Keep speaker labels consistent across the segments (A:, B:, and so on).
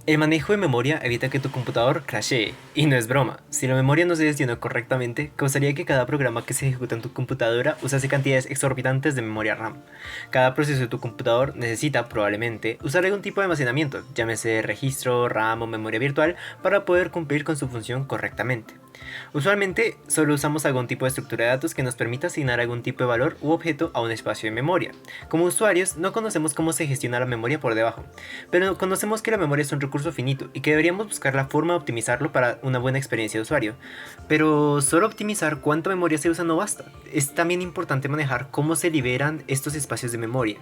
A: El manejo de memoria evita que tu computador crashee, y no es broma. Si la memoria no se gestionó correctamente, causaría que cada programa que se ejecuta en tu computadora usase cantidades exorbitantes de memoria RAM. Cada proceso de tu computador necesita, probablemente, usar algún tipo de almacenamiento, llámese registro, RAM o memoria virtual, para poder cumplir con su función correctamente. Usualmente, solo usamos algún tipo de estructura de datos que nos permita asignar algún tipo de valor u objeto a un espacio de memoria. Como usuarios, no conocemos cómo se gestiona la memoria por debajo, pero conocemos que la memoria es un recurso finito y que deberíamos buscar la forma de optimizarlo para una buena experiencia de usuario. Pero solo optimizar cuánta memoria se usa no basta. Es también importante manejar cómo se liberan estos espacios de memoria.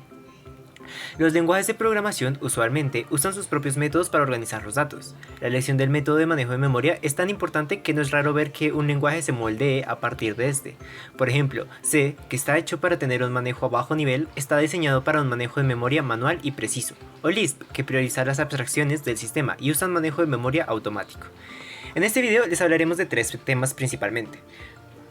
A: Los lenguajes de programación usualmente usan sus propios métodos para organizar los datos. La elección del método de manejo de memoria es tan importante que no es raro ver que un lenguaje se moldee a partir de este. Por ejemplo, C, que está hecho para tener un manejo a bajo nivel, está diseñado para un manejo de memoria manual y preciso. O Lisp, que prioriza las abstracciones del sistema y usa un manejo de memoria automático. En este video les hablaremos de tres temas principalmente.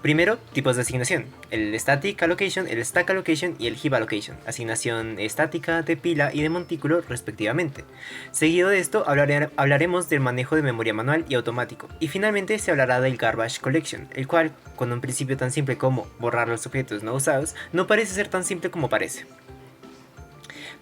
A: Primero, tipos de asignación, el Static Allocation, el Stack Allocation y el Heap Allocation, asignación estática, de pila y de montículo respectivamente. Seguido de esto hablaremos del manejo de memoria manual y automático, y finalmente se hablará del Garbage Collection, el cual, con un principio tan simple como borrar los objetos no usados, no parece ser tan simple como parece.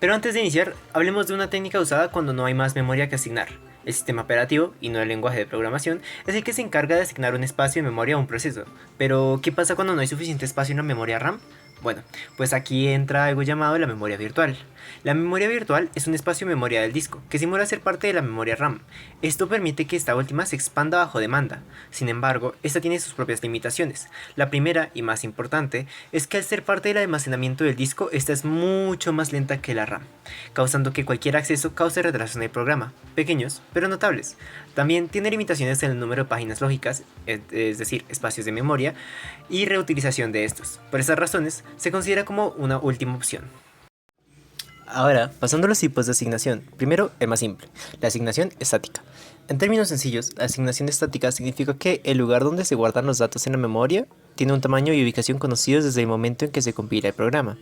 A: Pero antes de iniciar, hablemos de una técnica usada cuando no hay más memoria que asignar. El sistema operativo, y no el lenguaje de programación, es el que se encarga de asignar un espacio de memoria a un proceso. Pero, ¿qué pasa cuando no hay suficiente espacio en la memoria RAM? Bueno, pues aquí entra algo llamado la memoria virtual. La memoria virtual es un espacio de memoria del disco, que simula ser parte de la memoria RAM. Esto permite que esta última se expanda bajo demanda. Sin embargo, esta tiene sus propias limitaciones. La primera, y más importante, es que al ser parte del almacenamiento del disco, esta es mucho más lenta que la RAM, causando que cualquier acceso cause retraso en el programa, pequeños, pero notables. También tiene limitaciones en el número de páginas lógicas, es decir, espacios de memoria, y reutilización de estos. Por estas razones, se considera como una última opción. Ahora, pasando a los tipos de asignación. Primero, el más simple, la asignación estática. En términos sencillos, la asignación estática significa que el lugar donde se guardan los datos en la memoria tiene un tamaño y ubicación conocidos desde el momento en que se compila el programa.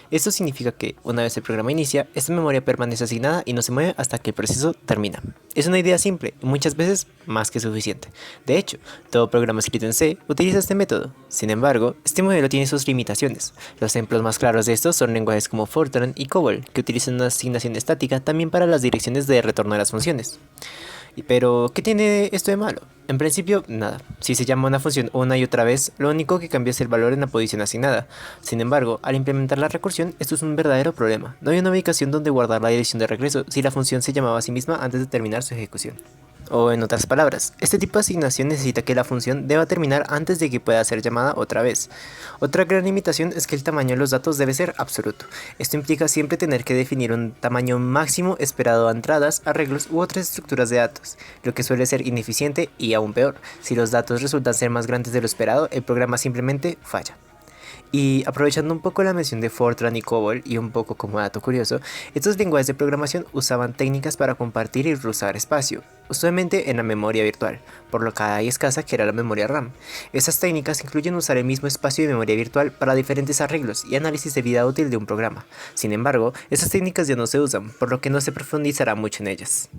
A: Esto significa que, una vez el programa inicia, esta memoria permanece asignada y no se mueve hasta que el proceso termina. Es una idea simple y muchas veces más que suficiente. De hecho, todo programa escrito en C utiliza este método. Sin embargo, este modelo tiene sus limitaciones. Los ejemplos más claros de estos son lenguajes como Fortran y COBOL, que utilizan una asignación estática también para las direcciones de retorno a las funciones. Pero, ¿qué tiene esto de malo? En principio, nada. Si se llama una función una y otra vez, lo único que cambia es el valor en la posición asignada. Sin embargo, al implementar la recursión, esto es un verdadero problema. No hay una ubicación donde guardar la dirección de regreso si la función se llamaba a sí misma antes de terminar su ejecución. O en otras palabras, este tipo de asignación necesita que la función deba terminar antes de que pueda ser llamada otra vez. Otra gran limitación es que el tamaño de los datos debe ser absoluto. Esto implica siempre tener que definir un tamaño máximo esperado a entradas, arreglos u otras estructuras de datos, lo que suele ser ineficiente y aún peor. Si los datos resultan ser más grandes de lo esperado, el programa simplemente falla. Y aprovechando un poco la mención de Fortran y COBOL y un poco como dato curioso, estos lenguajes de programación usaban técnicas para compartir y reusar espacio, usualmente en la memoria virtual, por lo cada y escasa que era la memoria RAM. Estas técnicas incluyen usar el mismo espacio de memoria virtual para diferentes arreglos y análisis de vida útil de un programa. Sin embargo, estas técnicas ya no se usan, por lo que no se profundizará mucho en ellas.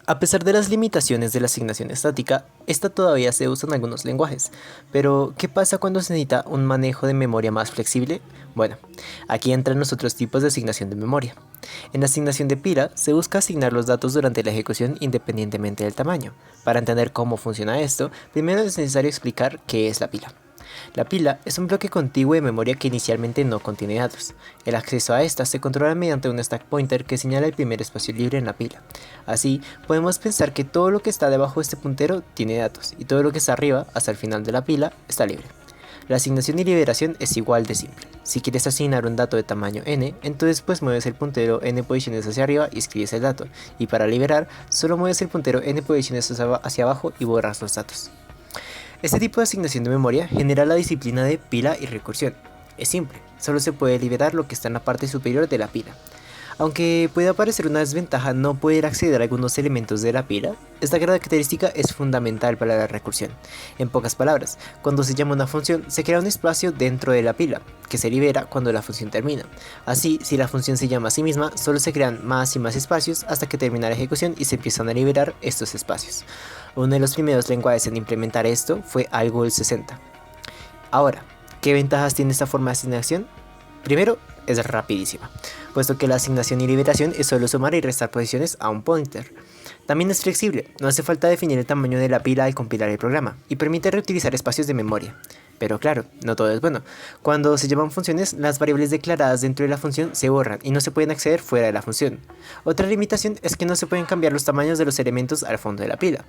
A: A pesar de las limitaciones de la asignación estática, esta todavía se usa en algunos lenguajes. Pero, ¿qué pasa cuando se necesita un manejo de memoria más flexible? Bueno, aquí entran los otros tipos de asignación de memoria. En la asignación de pila, se busca asignar los datos durante la ejecución independientemente del tamaño. Para entender cómo funciona esto, primero es necesario explicar qué es la pila. La pila es un bloque contiguo de memoria que inicialmente no contiene datos. El acceso a esta se controla mediante un stack pointer que señala el primer espacio libre en la pila. Así, podemos pensar que todo lo que está debajo de este puntero tiene datos, y todo lo que está arriba, hasta el final de la pila, está libre. La asignación y liberación es igual de simple. Si quieres asignar un dato de tamaño n, entonces pues mueves el puntero n posiciones hacia arriba y escribes el dato, y para liberar, solo mueves el puntero n posiciones hacia abajo y borras los datos. Este tipo de asignación de memoria genera la disciplina de pila y recursión. Es simple, solo se puede liberar lo que está en la parte superior de la pila. Aunque puede parecer una desventaja no poder acceder a algunos elementos de la pila, esta característica es fundamental para la recursión. En pocas palabras, cuando se llama una función, se crea un espacio dentro de la pila, que se libera cuando la función termina. Así, si la función se llama a sí misma, solo se crean más y más espacios hasta que termina la ejecución y se empiezan a liberar estos espacios. Uno de los primeros lenguajes en implementar esto fue Algol 60. Ahora, ¿qué ventajas tiene esta forma de asignación? Primero, es rapidísima, puesto que la asignación y liberación es solo sumar y restar posiciones a un pointer. También es flexible, no hace falta definir el tamaño de la pila al compilar el programa, y permite reutilizar espacios de memoria. Pero claro, no todo es bueno. Cuando se llaman funciones, las variables declaradas dentro de la función se borran y no se pueden acceder fuera de la función. Otra limitación es que no se pueden cambiar los tamaños de los elementos al fondo de la pila.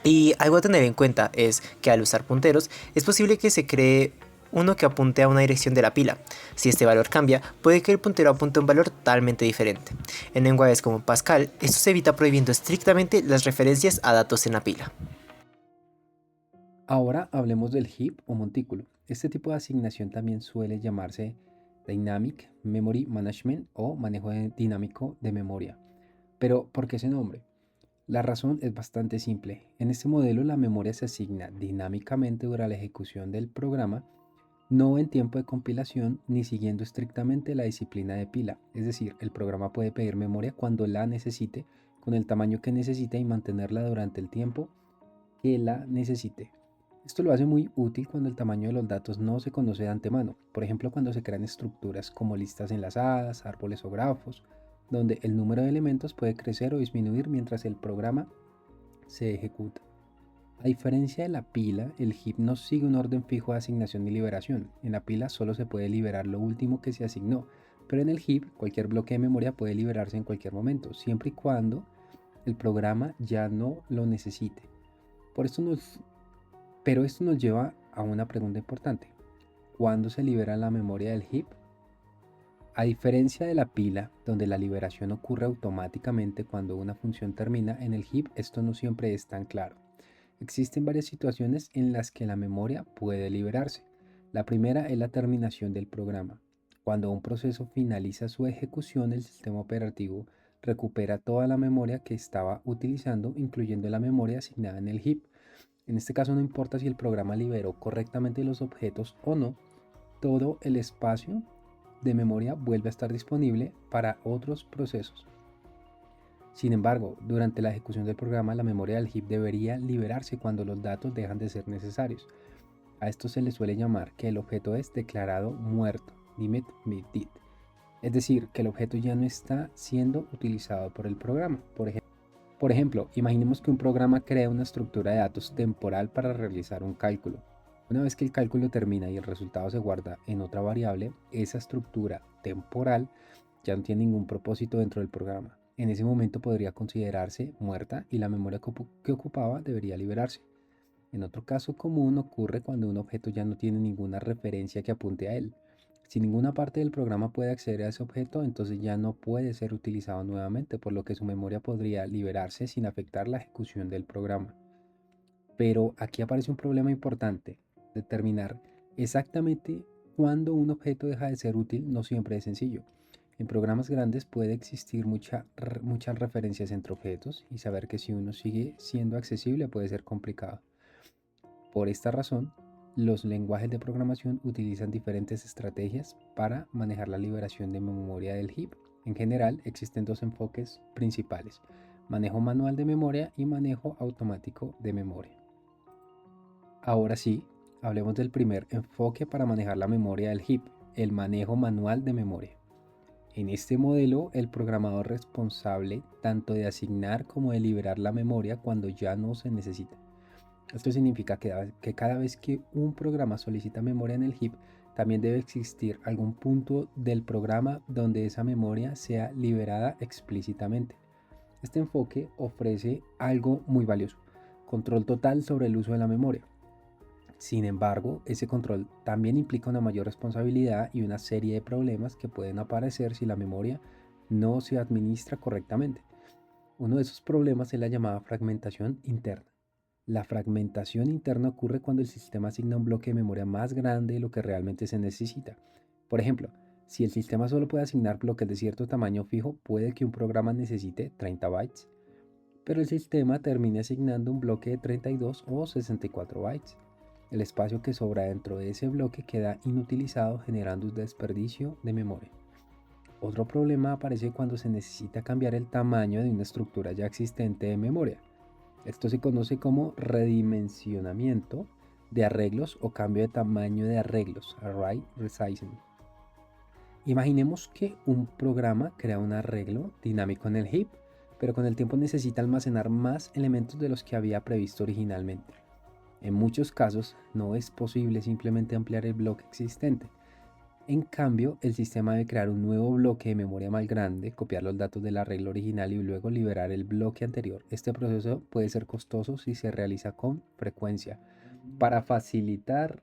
A: Y algo a tener en cuenta es que al usar punteros es posible que se cree uno que apunte a una dirección de la pila. Si este valor cambia, puede que el puntero apunte a un valor totalmente diferente. En lenguajes como Pascal, esto se evita prohibiendo estrictamente las referencias a datos en la pila.
B: Ahora hablemos del heap o montículo. Este tipo de asignación también suele llamarse Dynamic Memory Management o manejo dinámico de memoria. Pero, ¿por qué ese nombre? La razón es bastante simple. En este modelo la memoria se asigna dinámicamente durante la ejecución del programa, no en tiempo de compilación ni siguiendo estrictamente la disciplina de pila. Es decir, el programa puede pedir memoria cuando la necesite, con el tamaño que necesite y mantenerla durante el tiempo que la necesite. Esto lo hace muy útil cuando el tamaño de los datos no se conoce de antemano, por ejemplo cuando se crean estructuras como listas enlazadas, árboles o grafos, donde el número de elementos puede crecer o disminuir mientras el programa se ejecuta. A diferencia de la pila, el heap no sigue un orden fijo de asignación y liberación. En la pila solo se puede liberar lo último que se asignó, pero en el heap cualquier bloque de memoria puede liberarse en cualquier momento, siempre y cuando el programa ya no lo necesite. Por esto pero esto nos lleva a una pregunta importante. ¿Cuándo se libera la memoria del heap? A diferencia de la pila, donde la liberación ocurre automáticamente cuando una función termina, en el heap esto no siempre es tan claro. Existen varias situaciones en las que la memoria puede liberarse. La primera es la terminación del programa. Cuando un proceso finaliza su ejecución, el sistema operativo recupera toda la memoria que estaba utilizando, incluyendo la memoria asignada en el heap. En este caso no importa si el programa liberó correctamente los objetos o no, todo el espacio de memoria vuelve a estar disponible para otros procesos. Sin embargo, durante la ejecución del programa, la memoria del heap debería liberarse cuando los datos dejan de ser necesarios. A esto se le suele llamar que el objeto es declarado muerto, dead, es decir, que el objeto ya no está siendo utilizado por el programa. Por ejemplo, imaginemos que un programa crea una estructura de datos temporal para realizar un cálculo. Una vez que el cálculo termina y el resultado se guarda en otra variable, esa estructura temporal ya no tiene ningún propósito dentro del programa. En ese momento podría considerarse muerta y la memoria que ocupaba debería liberarse. En otro caso común ocurre cuando un objeto ya no tiene ninguna referencia que apunte a él. Si ninguna parte del programa puede acceder a ese objeto, entonces ya no puede ser utilizado nuevamente, por lo que su memoria podría liberarse sin afectar la ejecución del programa. Pero aquí aparece un problema importante. Determinar exactamente cuándo un objeto deja de ser útil no siempre es sencillo. En programas grandes puede existir muchas referencias entre objetos y saber que si uno sigue siendo accesible puede ser complicado. Por esta razón, los lenguajes de programación utilizan diferentes estrategias para manejar la liberación de memoria del heap. En general, existen dos enfoques principales: manejo manual de memoria y manejo automático de memoria. Ahora sí, hablemos del primer enfoque para manejar la memoria del heap, el manejo manual de memoria. En este modelo, el programador es responsable tanto de asignar como de liberar la memoria cuando ya no se necesita. Esto significa que cada vez que un programa solicita memoria en el heap, también debe existir algún punto del programa donde esa memoria sea liberada explícitamente. Este enfoque ofrece algo muy valioso: control total sobre el uso de la memoria. Sin embargo, ese control también implica una mayor responsabilidad y una serie de problemas que pueden aparecer si la memoria no se administra correctamente. Uno de esos problemas es la llamada fragmentación interna. La fragmentación interna ocurre cuando el sistema asigna un bloque de memoria más grande de lo que realmente se necesita. Por ejemplo, Si el sistema solo puede asignar bloques de cierto tamaño fijo, puede que un programa necesite 30 bytes, pero el sistema termine asignando un bloque de 32 o 64 bytes. El espacio que sobra dentro de ese bloque queda inutilizado, generando un desperdicio de memoria. Otro problema aparece cuando se necesita cambiar el tamaño de una estructura ya existente de memoria. Esto se conoce como redimensionamiento de arreglos o cambio de tamaño de arreglos, array resizing. Imaginemos que un programa crea un arreglo dinámico en el heap, pero con el tiempo necesita almacenar más elementos de los que había previsto originalmente. En muchos casos no es posible simplemente ampliar el bloque existente. En cambio, el sistema debe crear un nuevo bloque de memoria más grande, copiar los datos del arreglo original y luego liberar el bloque anterior. Este proceso puede ser costoso si se realiza con frecuencia. Para facilitar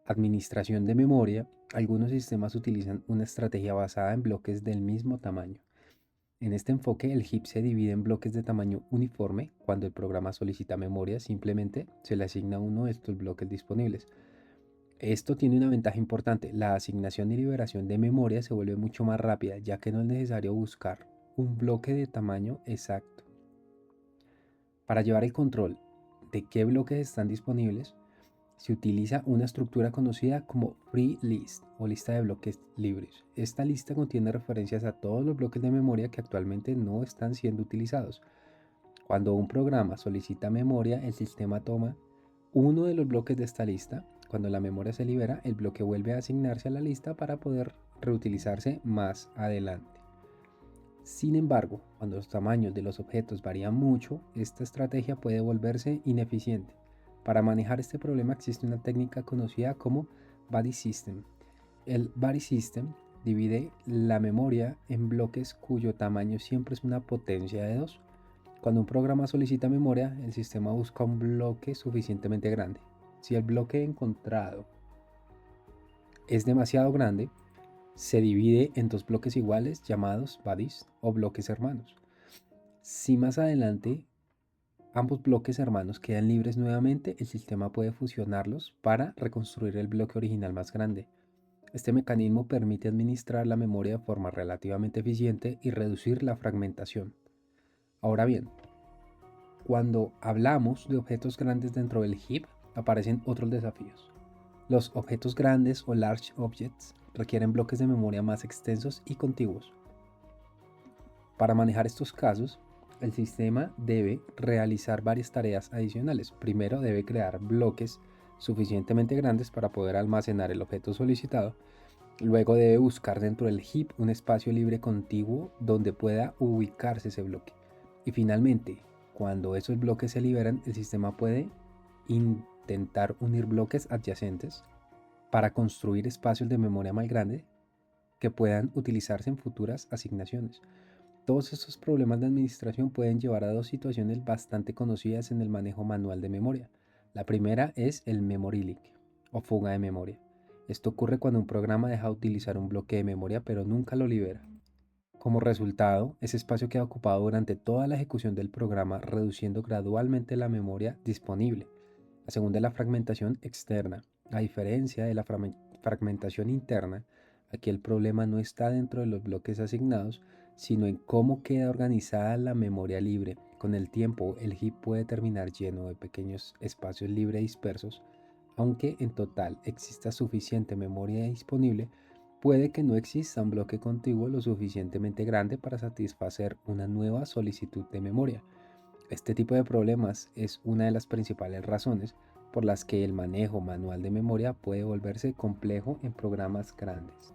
B: administración de memoria, algunos sistemas utilizan una estrategia basada en bloques del mismo tamaño. En este enfoque, el heap se divide en bloques de tamaño uniforme. Cuando el programa solicita memoria, simplemente se le asigna uno de estos bloques disponibles. Esto tiene una ventaja importante: la asignación y liberación de memoria se vuelve mucho más rápida, ya que no es necesario buscar un bloque de tamaño exacto. Para llevar el control de qué bloques están disponibles, se utiliza una estructura conocida como free list o lista de bloques libres. Esta lista contiene referencias a todos los bloques de memoria que actualmente no están siendo utilizados. Cuando un programa solicita memoria, el sistema toma uno de los bloques de esta lista. Cuando la memoria se libera, el bloque vuelve a asignarse a la lista para poder reutilizarse más adelante. Sin embargo, cuando los tamaños de los objetos varían mucho, esta estrategia puede volverse ineficiente. Para manejar este problema existe una técnica conocida como Buddy System. El Buddy System divide la memoria en bloques cuyo tamaño siempre es una potencia de 2. Cuando un programa solicita memoria, el sistema busca un bloque suficientemente grande. Si el bloque encontrado es demasiado grande, se divide en dos bloques iguales llamados buddies o bloques hermanos. Si más adelante ambos bloques hermanos quedan libres nuevamente, el sistema puede fusionarlos para reconstruir el bloque original más grande. Este mecanismo permite administrar la memoria de forma relativamente eficiente y reducir la fragmentación. Ahora bien, cuando hablamos de objetos grandes dentro del heap, aparecen otros desafíos. Los objetos grandes o large objects requieren bloques de memoria más extensos y contiguos. Para manejar estos casos, el sistema debe realizar varias tareas adicionales. Primero, debe crear bloques suficientemente grandes para poder almacenar el objeto solicitado. Luego debe buscar dentro del heap un espacio libre contiguo donde pueda ubicarse ese bloque. Y finalmente, cuando esos bloques se liberan, el sistema puede intentar unir bloques adyacentes para construir espacios de memoria más grandes que puedan utilizarse en futuras asignaciones. Todos estos problemas de administración pueden llevar a dos situaciones bastante conocidas en el manejo manual de memoria. La primera es el memory leak o fuga de memoria. Esto ocurre cuando un programa deja de utilizar un bloque de memoria pero nunca lo libera. Como resultado, ese espacio queda ocupado durante toda la ejecución del programa, reduciendo gradualmente la memoria disponible. La segunda es la fragmentación externa. A diferencia de la fragmentación interna, aquí el problema no está dentro de los bloques asignados, sino en cómo queda organizada la memoria libre. Con el tiempo, el heap puede terminar lleno de pequeños espacios libres dispersos. Aunque en total exista suficiente memoria disponible, puede que no exista un bloque contiguo lo suficientemente grande para satisfacer una nueva solicitud de memoria. Este tipo de problemas es una de las principales razones por las que el manejo manual de memoria puede volverse complejo en programas grandes.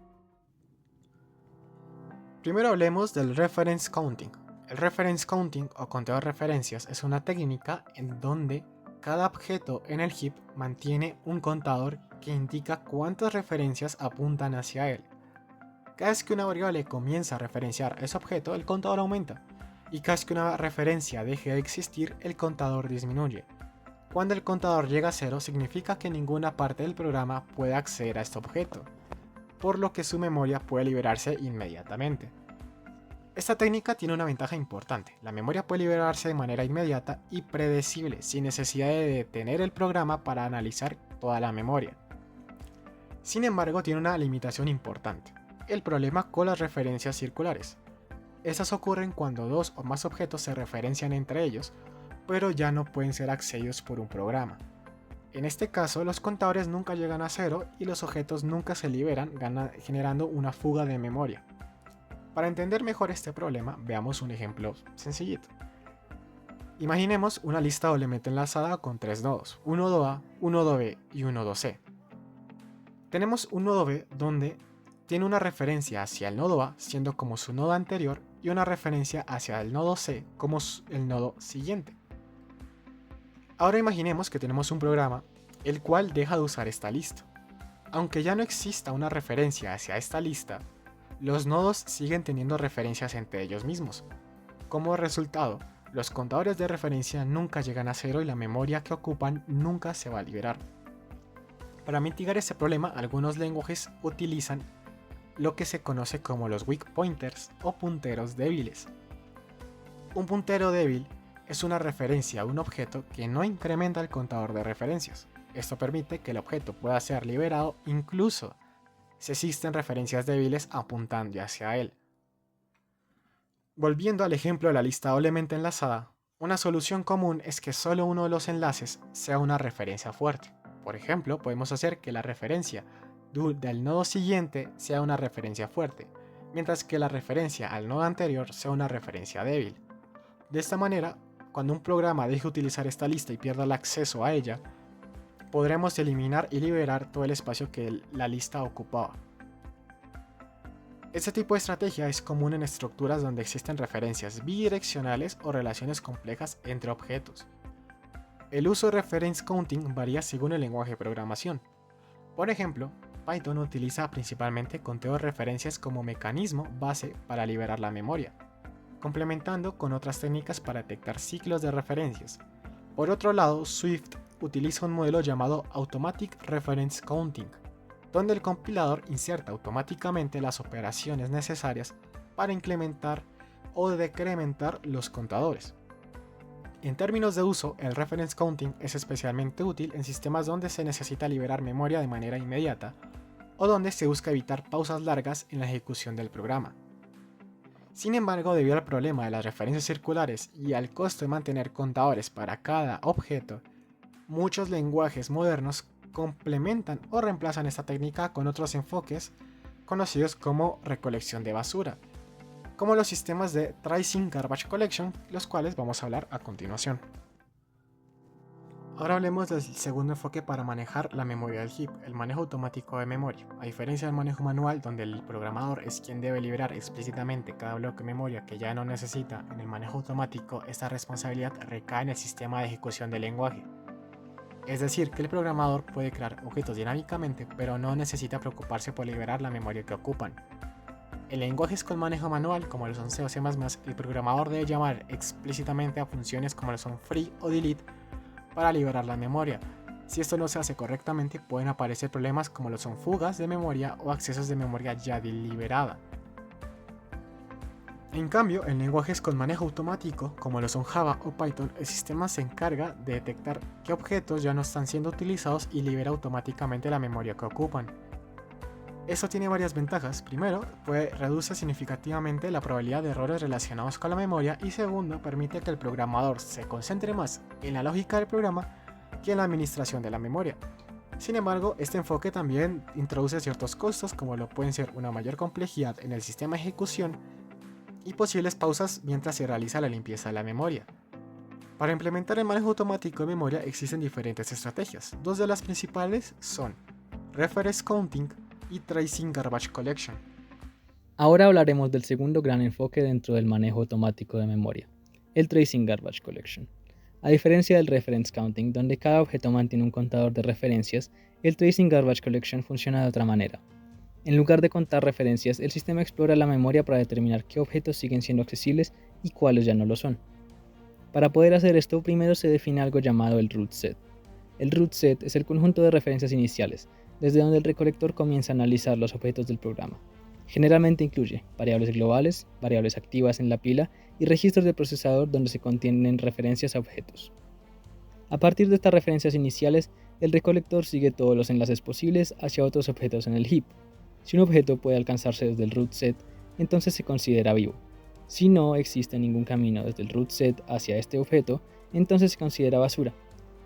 C: Primero hablemos del reference counting. El reference counting o conteo de referencias es una técnica en donde cada objeto en el heap mantiene un contador que indica cuántas referencias apuntan hacia él. Cada vez que una variable comienza a referenciar ese objeto, el contador aumenta, y cada vez que una referencia deje de existir, el contador disminuye. Cuando el contador llega a 0, significa que ninguna parte del programa puede acceder a este objeto, por lo que su memoria puede liberarse inmediatamente. Esta técnica tiene una ventaja importante: la memoria puede liberarse de manera inmediata y predecible, sin necesidad de detener el programa para analizar toda la memoria. Sin embargo, tiene una limitación importante. el problema con las referencias circulares. Estas ocurren cuando dos o más objetos se referencian entre ellos, pero ya no pueden ser accedidos por un programa. En este caso, los contadores nunca llegan a cero y los objetos nunca se liberan, generando una fuga de memoria. Para entender mejor este problema, veamos un ejemplo sencillito. Imaginemos una lista doblemente enlazada con tres nodos, un nodo A, un nodo B y un nodo C. Tenemos un nodo B donde tiene una referencia hacia el nodo A siendo como su nodo anterior y una referencia hacia el nodo C como el nodo siguiente. Ahora imaginemos que tenemos un programa el cual deja de usar esta lista. Aunque ya no exista una referencia hacia esta lista, los nodos siguen teniendo referencias entre ellos mismos. Como resultado, los contadores de referencia nunca llegan a cero y la memoria que ocupan nunca se va a liberar. Para mitigar este problema, algunos lenguajes utilizan lo que se conoce como los weak pointers o punteros débiles. Un puntero débil es una referencia a un objeto que no incrementa el contador de referencias. Esto permite que el objeto pueda ser liberado incluso si existen referencias débiles apuntando hacia él. Volviendo al ejemplo de la lista doblemente enlazada, una solución común es que solo uno de los enlaces sea una referencia fuerte. Por ejemplo, podemos hacer que la referencia del nodo siguiente sea una referencia fuerte, mientras que la referencia al nodo anterior sea una referencia débil. De esta manera, cuando un programa deje utilizar esta lista y pierda el acceso a ella, podremos eliminar y liberar todo el espacio que la lista ocupaba. Este tipo de estrategia es común en estructuras donde existen referencias bidireccionales o relaciones complejas entre objetos. El uso de reference counting varía según el lenguaje de programación. Por ejemplo, Python utiliza principalmente conteo de referencias como mecanismo base para liberar la memoria, complementando con otras técnicas para detectar ciclos de referencias. Por otro lado, Swift utiliza un modelo llamado Automatic Reference Counting, donde el compilador inserta automáticamente las operaciones necesarias para incrementar o decrementar los contadores. En términos de uso, el reference counting es especialmente útil en sistemas donde se necesita liberar memoria de manera inmediata o donde se busca evitar pausas largas en la ejecución del programa. Sin embargo, debido al problema de las referencias circulares y al costo de mantener contadores para cada objeto, muchos lenguajes modernos complementan o reemplazan esta técnica con otros enfoques conocidos como recolección de basura, como los sistemas de Tracing Garbage Collection, los cuales vamos a hablar a continuación. Ahora hablemos del segundo enfoque para manejar la memoria del heap, el manejo automático de memoria. A diferencia del manejo manual, donde el programador es quien debe liberar explícitamente cada bloque de memoria que ya no necesita, en el manejo automático esta responsabilidad recae en el sistema de ejecución del lenguaje. Es decir, que el programador puede crear objetos dinámicamente, pero no necesita preocuparse por liberar la memoria que ocupan. En lenguajes con manejo manual, como lo son C o C++, el programador debe llamar explícitamente a funciones como lo son free o delete para liberar la memoria. Si esto no se hace correctamente, pueden aparecer problemas como lo son fugas de memoria o accesos de memoria ya deliberada. En cambio, en lenguajes con manejo automático, como lo son Java o Python, el sistema se encarga de detectar qué objetos ya no están siendo utilizados y libera automáticamente la memoria que ocupan. Esto tiene varias ventajas. Primero, reduce significativamente la probabilidad de errores relacionados con la memoria y segundo, permite que el programador se concentre más en la lógica del programa que en la administración de la memoria. Sin embargo, este enfoque también introduce ciertos costos como lo pueden ser una mayor complejidad en el sistema de ejecución y posibles pausas mientras se realiza la limpieza de la memoria. Para implementar el manejo automático de memoria existen diferentes estrategias. Dos de las principales son Reference Counting y Tracing Garbage Collection.
D: Ahora hablaremos del segundo gran enfoque dentro del manejo automático de memoria, el Tracing Garbage Collection. A diferencia del Reference Counting, donde cada objeto mantiene un contador de referencias, el Tracing Garbage Collection funciona de otra manera. En lugar de contar referencias, el sistema explora la memoria para determinar qué objetos siguen siendo accesibles y cuáles ya no lo son. Para poder hacer esto, primero se define algo llamado el root set. El root set es el conjunto de referencias iniciales, desde donde el recolector comienza a analizar los objetos del programa. Generalmente incluye variables globales, variables activas en la pila y registros de procesador donde se contienen referencias a objetos. A partir de estas referencias iniciales, el recolector sigue todos los enlaces posibles hacia otros objetos en el heap. Si un objeto puede alcanzarse desde el root set, entonces se considera vivo. Si no existe ningún camino desde el root set hacia este objeto, entonces se considera basura,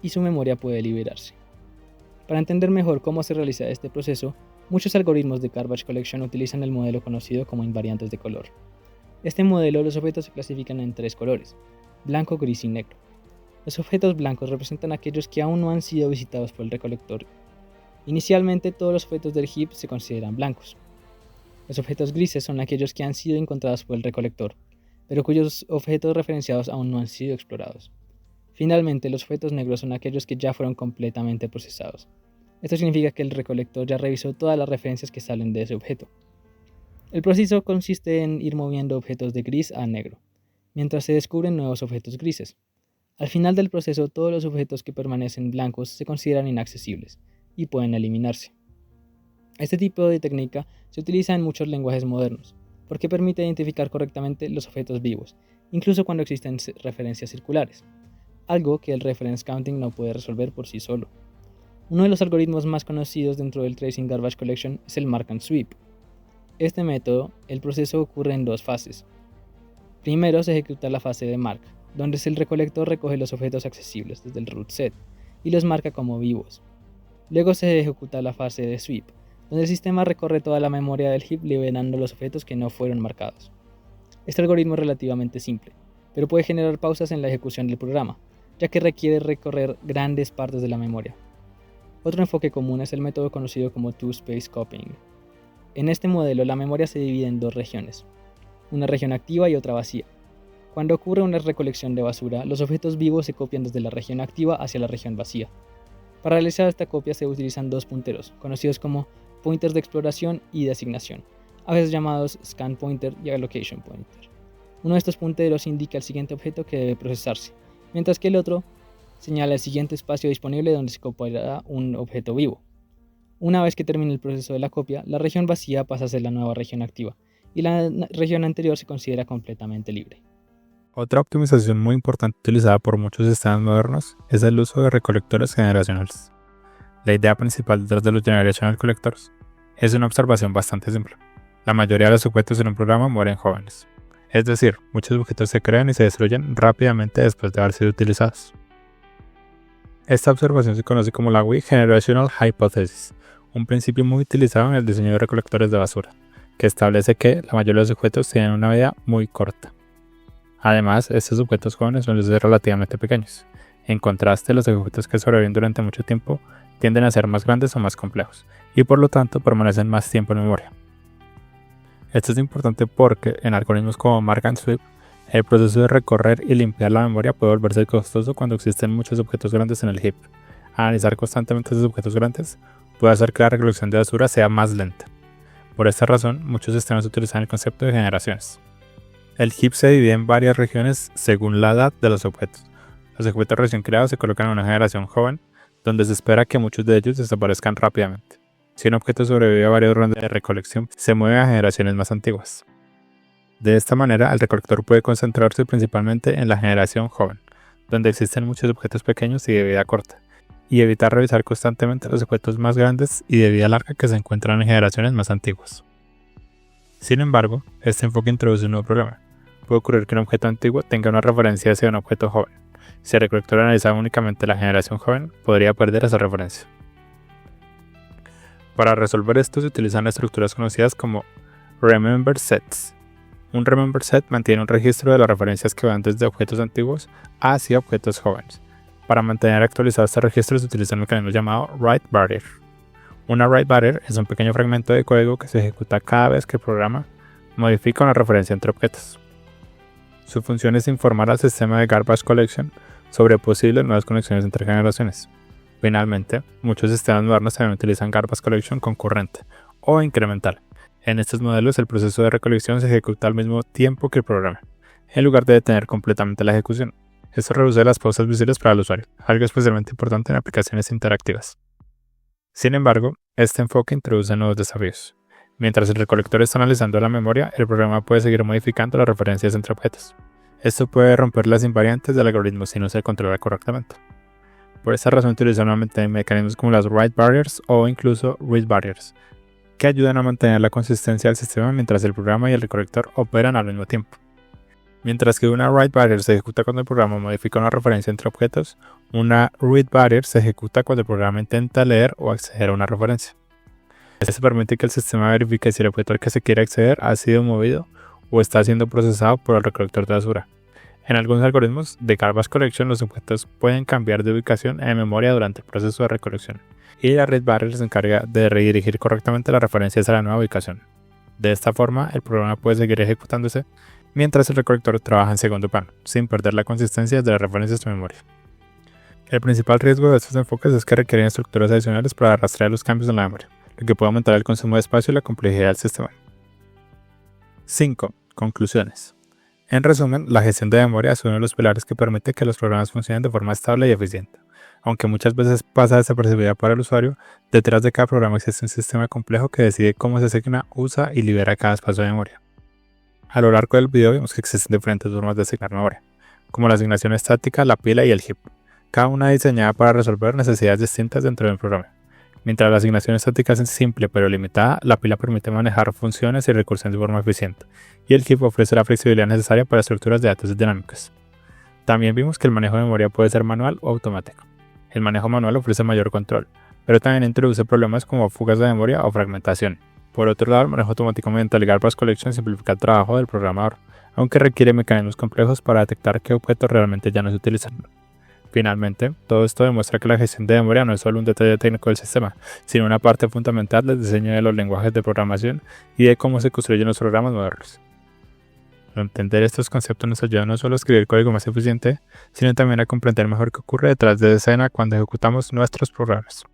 D: y su memoria puede liberarse. Para entender mejor cómo se realiza este proceso, muchos algoritmos de Garbage Collection utilizan el modelo conocido como invariantes de color. Este modelo, los objetos se clasifican en 3 colores: blanco, gris y negro. Los objetos blancos representan aquellos que aún no han sido visitados por el recolector. Inicialmente, todos los objetos del heap se consideran blancos. Los objetos grises son aquellos que han sido encontrados por el recolector, pero cuyos objetos referenciados aún no han sido explorados. Finalmente, los objetos negros son aquellos que ya fueron completamente procesados. Esto significa que el recolector ya revisó todas las referencias que salen de ese objeto. El proceso consiste en ir moviendo objetos de gris a negro, mientras se descubren nuevos objetos grises. Al final del proceso, todos los objetos que permanecen blancos se consideran inaccesibles y pueden eliminarse. Este tipo de técnica se utiliza en muchos lenguajes modernos, porque permite identificar correctamente los objetos vivos, incluso cuando existen referencias circulares, algo que el reference counting no puede resolver por sí solo. Uno de los algoritmos más conocidos dentro del Tracing Garbage Collection es el Mark and Sweep. Este método, el proceso ocurre en 2 fases. Primero se ejecuta la fase de mark, donde el recolector recoge los objetos accesibles desde el root set y los marca como vivos. Luego se ejecuta la fase de sweep, donde el sistema recorre toda la memoria del heap liberando los objetos que no fueron marcados. Este algoritmo es relativamente simple, pero puede generar pausas en la ejecución del programa, ya que requiere recorrer grandes partes de la memoria. Otro enfoque común es el método conocido como two-space copying. En este modelo, la memoria se divide en 2 regiones, una región activa y otra vacía. Cuando ocurre una recolección de basura, los objetos vivos se copian desde la región activa hacia la región vacía. Para realizar esta copia se utilizan 2 punteros, conocidos como pointers de exploración y de asignación, a veces llamados scan pointer y allocation pointer. Uno de estos punteros indica el siguiente objeto que debe procesarse, mientras que el otro señala el siguiente espacio disponible donde se copiará un objeto vivo. Una vez que termine el proceso de la copia, la región vacía pasa a ser la nueva región activa, y la región anterior se considera completamente libre.
E: Otra optimización muy importante utilizada por muchos sistemas modernos es el uso de recolectores generacionales. La idea principal detrás de los Generational Collectors es una observación bastante simple. La mayoría de los objetos en un programa mueren jóvenes. Es decir, muchos objetos se crean y se destruyen rápidamente después de haber sido utilizados. Esta observación se conoce como la Weak Generational Hypothesis, un principio muy utilizado en el diseño de recolectores de basura, que establece que la mayoría de los objetos tienen una vida muy corta. Además, estos objetos jóvenes suelen ser relativamente pequeños. En contraste, los objetos que sobreviven durante mucho tiempo tienden a ser más grandes o más complejos, y por lo tanto permanecen más tiempo en memoria. Esto es importante porque en algoritmos como Mark and Sweep, el proceso de recorrer y limpiar la memoria puede volverse costoso cuando existen muchos objetos grandes en el heap. Analizar constantemente esos objetos grandes puede hacer que la recolección de basura sea más lenta. Por esta razón, muchos sistemas utilizan el concepto de generaciones. El heap se divide en varias regiones según la edad de los objetos. Los objetos recién creados se colocan en una generación joven, donde se espera que muchos de ellos desaparezcan rápidamente. Si un objeto sobrevive a varias rondas de recolección, se mueve a generaciones más antiguas. De esta manera, el recolector puede concentrarse principalmente en la generación joven, donde existen muchos objetos pequeños y de vida corta, y evitar revisar constantemente los objetos más grandes y de vida larga que se encuentran en generaciones más antiguas. Sin embargo, este enfoque introduce un nuevo problema. Puede ocurrir que un objeto antiguo tenga una referencia hacia un objeto joven. Si el recolector analiza únicamente la generación joven, podría perder esa referencia. Para resolver esto se utilizan estructuras conocidas como Remember Sets. Un Remember Set mantiene un registro de las referencias que van desde objetos antiguos hacia objetos jóvenes. Para mantener actualizado este registro se utiliza un mecanismo llamado Write Barrier. Una Write Barrier es un pequeño fragmento de código que se ejecuta cada vez que el programa modifica una referencia entre objetos. Su función es informar al sistema de Garbage Collection sobre posibles nuevas conexiones entre generaciones. Finalmente, muchos sistemas modernos también utilizan Garbage Collection concurrente o incremental. En estos modelos, el proceso de recolección se ejecuta al mismo tiempo que el programa, en lugar de detener completamente la ejecución. Esto reduce las pausas visibles para el usuario, algo especialmente importante en aplicaciones interactivas. Sin embargo, este enfoque introduce nuevos desafíos. Mientras el recolector está analizando la memoria, el programa puede seguir modificando las referencias entre objetos. Esto puede romper las invariantes del algoritmo si no se controla correctamente. Por esta razón utilizan nuevamente mecanismos como las Write Barriers o incluso Read Barriers. que ayudan a mantener la consistencia del sistema mientras el programa y el recolector operan al mismo tiempo. Mientras que una write barrier se ejecuta cuando el programa modifica una referencia entre objetos, una read barrier se ejecuta cuando el programa intenta leer o acceder a una referencia. Esto permite que el sistema verifique si el objeto al que se quiere acceder ha sido movido o está siendo procesado por el recolector de basura. En algunos algoritmos de garbage collection, los objetos pueden cambiar de ubicación en memoria durante el proceso de recolección, y la read barrier se encarga de redirigir correctamente las referencias a la nueva ubicación. De esta forma, el programa puede seguir ejecutándose mientras el recolector trabaja en segundo plano, sin perder la consistencia de las referencias de memoria. El principal riesgo de estos enfoques es que requieren estructuras adicionales para rastrear los cambios en la memoria, lo que puede aumentar el consumo de espacio y la complejidad del sistema. 5. Conclusiones. En resumen, la gestión de memoria es uno de los pilares que permite que los programas funcionen de forma estable y eficiente. Aunque muchas veces pasa desapercibida para el usuario, detrás de cada programa existe un sistema complejo que decide cómo se asigna, usa y libera cada espacio de memoria. A lo largo del video vimos que existen diferentes formas de asignar memoria, como la asignación estática, la pila y el heap, cada una diseñada para resolver necesidades distintas dentro del programa. Mientras la asignación estática es simple pero limitada, la pila permite manejar funciones y recursos de forma eficiente, y el heap ofrece la flexibilidad necesaria para estructuras de datos dinámicas. También vimos que el manejo de memoria puede ser manual o automático. El manejo manual ofrece mayor control, pero también introduce problemas como fugas de memoria o fragmentación. Por otro lado, el manejo automático mediante el garbage collection simplifica el trabajo del programador, aunque requiere mecanismos complejos para detectar qué objetos realmente ya no se utilizan. Finalmente, todo esto demuestra que la gestión de memoria no es solo un detalle técnico del sistema, sino una parte fundamental del diseño de los lenguajes de programación y de cómo se construyen los programas modernos. Entender estos conceptos nos ayuda no solo a escribir código más eficiente, sino también a comprender mejor qué ocurre detrás de escena cuando ejecutamos nuestros programas.